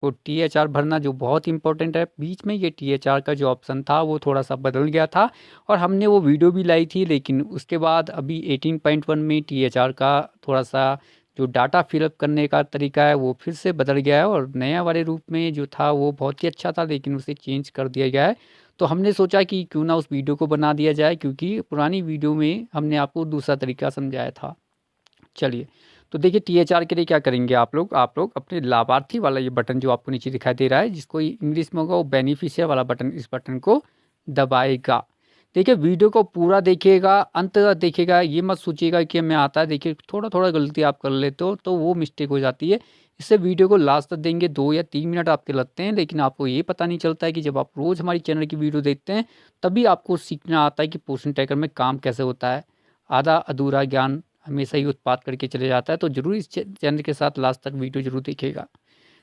वो THR भरना जो बहुत इंपॉर्टेंट है। बीच में ये THR का जो ऑप्शन था वो थोड़ा सा बदल गया था और हमने वो वीडियो भी लाई थी, लेकिन उसके बाद अभी 18.1 में THR का थोड़ा सा जो डाटा फिलअप करने का तरीका है वो फिर से बदल गया है और नया वाले रूप में जो था वो बहुत ही अच्छा था, लेकिन उसे चेंज कर दिया गया है। तो हमने सोचा कि क्यों ना उस वीडियो को बना दिया जाए, क्योंकि पुरानी वीडियो में हमने आपको दूसरा तरीका समझाया था। चलिए, तो देखिए THR के लिए क्या करेंगे आप लोग अपने लाभार्थी वाला ये बटन जो आपको नीचे दिखाई दे रहा है, जिसको इंग्लिश में होगा वो बेनिफिशियर वाला बटन, इस बटन को दबाएगा। देखिए वीडियो को पूरा देखिएगा, अंत तक देखिएगा, ये मत सोचिएगा कि मैं आता है। देखिए थोड़ा थोड़ा गलती आप कर लेते हो तो वो मिस्टेक हो जाती है। इससे वीडियो को लास्ट तक देंगे, 2 या 3 मिनट आपके लगते हैं, लेकिन आपको ये पता नहीं चलता है कि जब आप रोज़ हमारी चैनल की वीडियो देखते हैं तभी आपको सीखना आता है कि पोर्शन ट्रैकर में काम कैसे होता है। आधा अधूरा ज्ञान हमेशा ही उत्पाद करके चले जाता है, तो ज़रूर इस चैनल के साथ लास्ट तक वीडियो जरूर देखिएगा।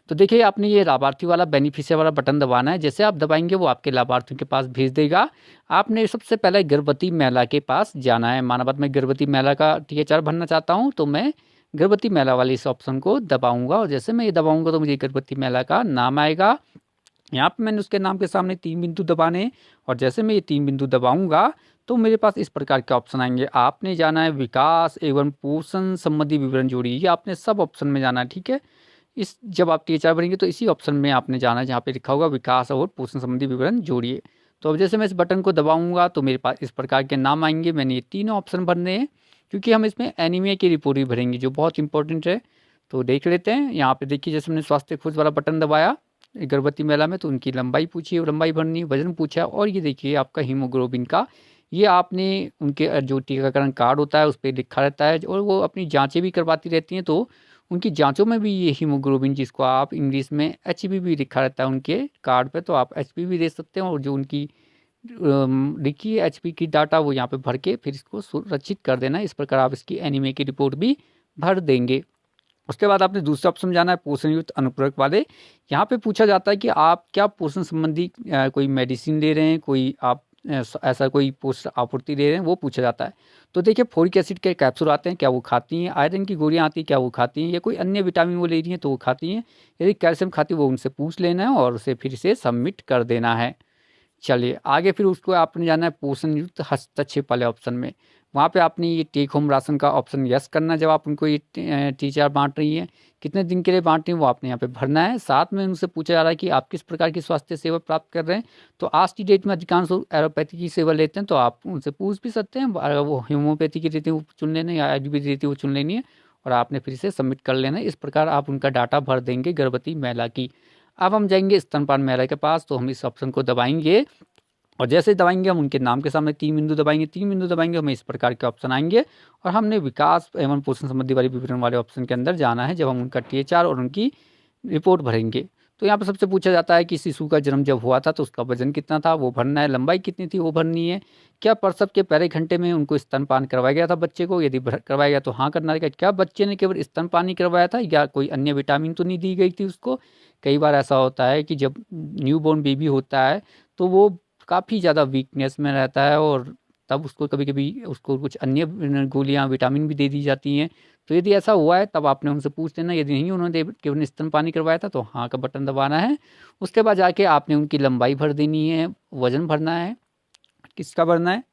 तो देखिए आपने ये लाभार्थी वाला बेनिफिशियर वाला बटन दबाना है। जैसे आप दबाएंगे वो आपके लाभार्थियों के पास भेज देगा। आपने सबसे पहले गर्भवती महिला के पास जाना है। माना बात मैं गर्भवती महिला का THR भरना चाहता हूँ, तो मैं गर्भवती महिला वाले इस ऑप्शन को दबाऊंगा और जैसे मैं ये दबाऊंगा तो मुझे गर्भवती महिला का नाम आएगा। यहाँ पे मैंने उसके नाम के सामने 3 बिंदु दबाने हैं और जैसे मैं ये 3 बिंदु दबाऊंगा तो मेरे पास इस प्रकार के ऑप्शन आएंगे। आपने जाना है विकास एवं पोषण संबंधी विवरण जोड़िए, ये आपने सब ऑप्शन में जाना है, ठीक है। इस जब आप THR भरेंगे तो इसी ऑप्शन में आपने जाना है जहाँ पे लिखा होगा विकास और पोषण संबंधी विवरण जोड़िए। तो अब जैसे मैं इस बटन को दबाऊंगा तो मेरे पास इस प्रकार के नाम आएंगे। मैंने ये तीनों ऑप्शन भरने हैं क्योंकि हम इसमें एनीमिया की रिपोर्ट भी भरेंगे जो बहुत इंपॉर्टेंट है। तो देख लेते हैं। यहाँ पे देखिए जैसे मैंने स्वास्थ्य खोज वाला बटन दबाया गर्भवती महिला में, तो उनकी लंबाई पूछी, लंबाई भरनी, वजन पूछा और ये देखिए आपका हीमोग्लोबिन का, ये आपने उनके जो टीकाकरण कार्ड होता है उस पर लिखा रहता है और वो अपनी जांचें भी करवाती रहती हैं। तो उनकी जांचों में भी ये हीमोग्लोबिन, जिसको आप इंग्लिश में HB भी लिखा रहता है उनके कार्ड पे, तो आप HB भी दे सकते हैं और जो उनकी लिखी है HB की डाटा वो यहाँ पे भर के फिर इसको सुरक्षित कर देना। इस प्रकार आप इसकी एनीमिया की रिपोर्ट भी भर देंगे। उसके बाद आपने दूसरा ऑप्शन जाना है पोषण युक्त अनुपूरक वाले। यहाँ पे पूछा जाता है कि आप क्या पोषण संबंधी कोई मेडिसिन ले रहे हैं, कोई आप ऐसा कोई पोषण आपूर्ति ले रहे हैं, वो पूछा जाता है। तो देखिए फोलिक एसिड के कैप्सूल आते हैं, क्या वो खाती हैं? आयरन की गोलियाँ आती हैं, क्या वो खाती हैं? या कोई अन्य विटामिन वो ले रही हैं तो वो खाती हैं? यदि कैल्शियम खाती है वो उनसे पूछ लेना है और उसे फिर से सबमिट कर देना है। चलिए आगे फिर उसको आपने जाना है पोषण युक्त हस्तक्षेप वाले ऑप्शन में। वहाँ पे आपने ये टेक होम राशन का ऑप्शन यस करना है। जब आप उनको ये THR बांट रही हैं, कितने दिन के लिए बांट रही हैं वो आपने यहाँ पे भरना है। साथ में उनसे पूछा जा रहा है कि आप किस प्रकार की स्वास्थ्य सेवा प्राप्त कर रहे हैं। तो आज की डेट में अधिकांश लोग एलोपैथी की सेवा लेते हैं, तो आप उनसे पूछ भी सकते हैं। अगर वो होम्योपैथी की देती है वो चुन लेना, या आयुर्वेदिक देती है वो चुन लेनी है और आपने फिर से सबमिट कर लेना है। इस प्रकार आप उनका डाटा भर देंगे गर्भवती महिला की। अब हम जाएंगे स्तनपान महिला के पास, तो हम इस ऑप्शन को दबाएंगे और जैसे ही दबाएंगे हम उनके नाम के सामने 3 बिंदु दबाएंगे। 3 बिंदु दबाएंगे हमें इस प्रकार के ऑप्शन आएंगे और हमने विकास एवं पोषण संबंधी वाले विवरण वाले ऑप्शन के अंदर जाना है जब हम उनका THR और उनकी रिपोर्ट भरेंगे। तो यहाँ पर सबसे पूछा जाता है कि शिशु का जन्म जब हुआ था तो उसका वजन कितना था, वो भरना है। लंबाई कितनी थी वो भरनी है। क्या प्रसव के पहले घंटे में उनको स्तनपान करवाया गया था बच्चे को, यदि करवाया गया तो हाँ करना है। क्या बच्चे ने केवल स्तनपान ही करवाया था या कोई अन्य विटामिन तो नहीं दी गई थी उसको? कई बार ऐसा होता है कि जब न्यूबॉर्न बेबी होता है तो वो काफ़ी ज़्यादा वीकनेस में रहता है और तब उसको कभी कभी उसको कुछ अन्य गोलियाँ विटामिन भी दे दी जाती हैं। तो यदि ऐसा हुआ है तब आपने उनसे पूछ लेना। यदि नहीं उन्होंने केवल स्तनपानी करवाया था तो हाँ का बटन दबाना है। उसके बाद जाके आपने उनकी लंबाई भर देनी है, वजन भरना है। किसका भरना है,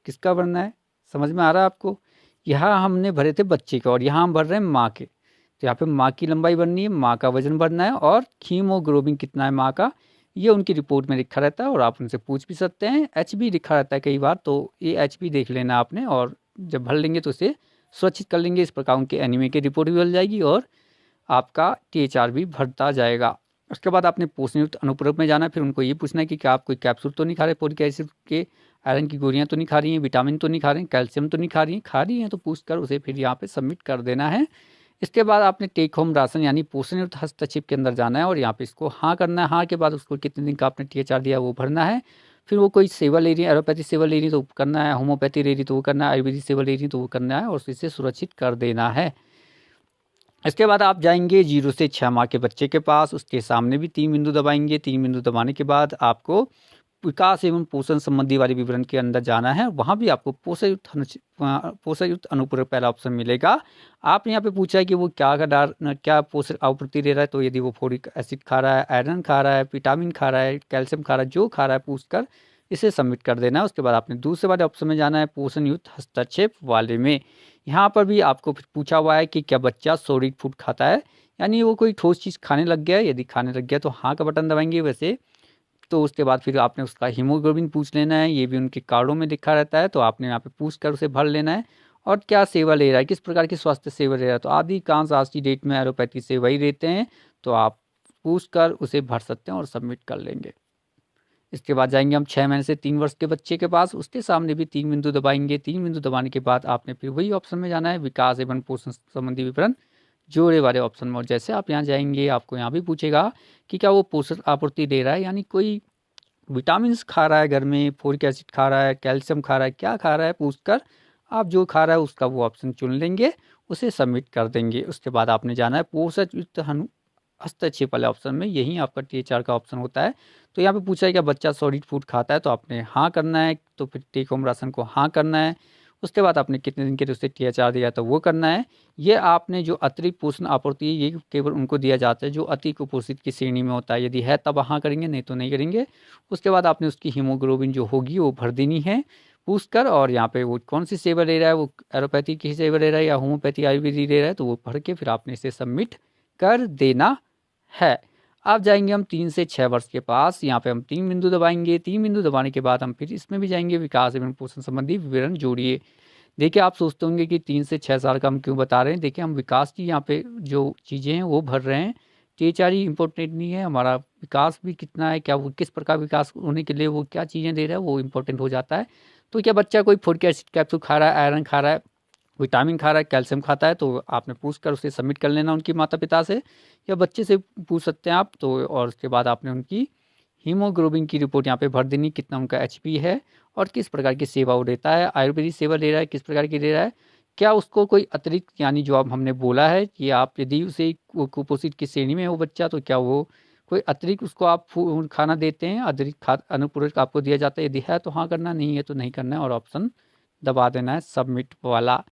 किसका भरना है, समझ में आ रहा है आपको? यहाँ हमने भरे थे बच्चे के और यहाँ हम भर रहे हैं माँ के। तो यहाँ पे माँ की लंबाई भरनी है, माँ का वजन भरना है और हीमोग्लोबिन कितना है माँ का, ये उनकी रिपोर्ट में लिखा रहता है और आप उनसे पूछ भी सकते हैं। HB लिखा रहता है कई बार, तो ये HB देख लेना आपने और जब भर लेंगे तो इसे सुरक्षित कर लेंगे। इस प्रकार उनके एनीमिया की रिपोर्ट भी भर जाएगी और आपका THR भी भरता जाएगा। उसके बाद आपने पोषण युक्त अनुपूरक में जाना है। फिर उनको ये पूछना है कि क्या आप कोई कैप्सूल तो नहीं खा रहे, फोलिक एसिड के आयरन की गोलियाँ तो नहीं खा रही हैं, विटामिन तो नहीं खा रही हैं, कैल्शियम तो नहीं खा रही हैं तो पूछ कर उसे फिर यहाँ पे सबमिट कर देना है। इसके बाद आपने टेक होम राशन यानी पोषण युक्त हस्तक्षेप के अंदर जाना है और यहाँ पे इसको हाँ करना है। हाँ के बाद उसको कितने दिन का आपने THR दिया वो भरना है। फिर वो कोई सेवा ले रही है, एलोपैथी सेवा ले रही है तो करना है, होम्योपैथी ले रही है तो वो करना है, आयुर्वेदिक सेवा ले रही है तो वो करना है और इसे सुरक्षित कर देना है। इसके बाद आप जाएंगे 0 से 6 माह के बच्चे के पास, उसके सामने भी 3 बिंदु दबाएंगे। 3 बिंदु दबाने के बाद आपको विकास एवं पोषण संबंधी वाले विवरण के अंदर जाना है, वहाँ भी आपको पोषणयुक्त अनुपूरक पहला ऑप्शन मिलेगा। आपने यहाँ पे पूछा है कि वो क्या पोषक आपूर्ति दे रहा है, तो यदि वो फोलिक एसिड खा रहा है, आयरन खा रहा है, विटामिन खा रहा है, कैल्शियम खा रहा है, जो खा रहा है पूछकर इसे सबमिट कर देना है। उसके बाद आपने दूसरे वाले ऑप्शन में जाना है, पोषण युक्त हस्तक्षेप वाले में। यहाँ पर भी आपको फिर पूछा हुआ है कि क्या बच्चा सॉलिड फूड खाता है, यानी वो कोई ठोस चीज़ खाने लग गया है। यदि खाने लग गया तो हाँ का बटन दबाएंगे। वैसे तो उसके बाद फिर आपने उसका हीमोग्लोबिन पूछ लेना है, ये भी उनके कार्डों में लिखा रहता है, तो आपने यहाँ पे पूछ कर उसे भर लेना है। और क्या सेवा ले रहा है, किस प्रकार की स्वास्थ्य सेवा ले रहा है, तो अधिकांश आज की डेट में एलोपैथी सेवा ही देते हैं, तो आप पूछ कर उसे भर सकते हैं और सबमिट कर लेंगे। इसके बाद जाएंगे हम 6 महीने से 3 वर्ष के बच्चे के पास, उसके सामने भी 3 बिंदु दबाएंगे। 3 बिंदु दबाने के बाद आपने फिर वही ऑप्शन में जाना है, विकास एवं पोषण संबंधी विवरण जोड़े वाले ऑप्शन में। और जैसे आप यहाँ जाएंगे आपको यहाँ भी पूछेगा कि क्या वो पोषण आपूर्ति दे रहा है, यानी कोई विटामिन खा रहा है घर में, फोलिक एसिड खा रहा है, कैल्शियम खा रहा है, क्या खा रहा है पूछकर आप जो खा रहा है उसका वो ऑप्शन चुन लेंगे, उसे सबमिट कर देंगे। उसके बाद आपने जाना है पोषक युक्त हस्तक्षेप वाले ऑप्शन में, यही आपका THR का ऑप्शन होता है। तो यहाँ पे पूछा है क्या बच्चा सॉलिड फूड खाता है, तो आपने हाँ करना है, तो फिर टेक होम राशन को हाँ करना है। उसके बाद आपने कितने दिन के लिए उसे THR दिया तो वो करना है। ये आपने जो अतिरिक्त पोषण आपूर्ति है ये केवल उनको दिया जाता है जो अति कुपोषित की श्रेणी में होता है, यदि है तब हाँ करेंगे, नहीं तो नहीं करेंगे। उसके बाद आपने उसकी हीमोग्लोबिन जो होगी वो भर देनी है पूछ कर, और यहाँ पे वो कौन सी सेवा ले रहा है, वो एलोपैथी की सेवा ले रहा है या होम्योपैथी आयुर्वेदिक ले रहा है, तो वो भर के फिर आपने इसे सबमिट कर देना है। अब जाएंगे हम 3 से 6 वर्ष के पास, यहाँ पे हम 3 बिंदु दबाएंगे। 3 बिंदु दबाने के बाद हम फिर इसमें भी जाएंगे, विकास एवं पोषण संबंधी विवरण जोड़िए। देखिए आप सोचते होंगे कि 3 से 6 साल का हम क्यों बता रहे हैं, देखिए हम विकास की यहाँ पे जो चीज़ें हैं वो भर रहे हैं। THR ही इम्पोर्टेंट नहीं है, हमारा विकास भी कितना है, क्या वो किस प्रकार विकास होने के लिए वो क्या चीज़ें दे रहा है वो इम्पोर्टेंट हो जाता है। तो क्या बच्चा कोई फोलिक एसिड कैप्सूल खा रहा है, आयरन खा रहा है, विटामिन खा रहा है, कैल्शियम खाता है, तो आपने पूछ कर उसे सबमिट कर लेना उनके माता पिता से या बच्चे से पूछ सकते हैं आप। तो और उसके बाद आपने उनकी हीमोग्लोबिन की रिपोर्ट यहाँ पे भर देनी, कितना उनका HP है और किस प्रकार की सेवा वो देता है, आयुर्वेदिक सेवा ले रहा है, किस प्रकार की ले रहा है, क्या उसको कोई अतिरिक्त, यानी जो अब हमने बोला है कि आप यदि उसे कुपोषित की श्रेणी में हो बच्चा, तो क्या वो कोई अतिरिक्त उसको आप खाना देते हैं, अतिरिक्त अनुपूरक आपको दिया जाता है, यदि है तो हाँ करना, नहीं है तो नहीं करना है और ऑप्शन दबा देना है सबमिट वाला।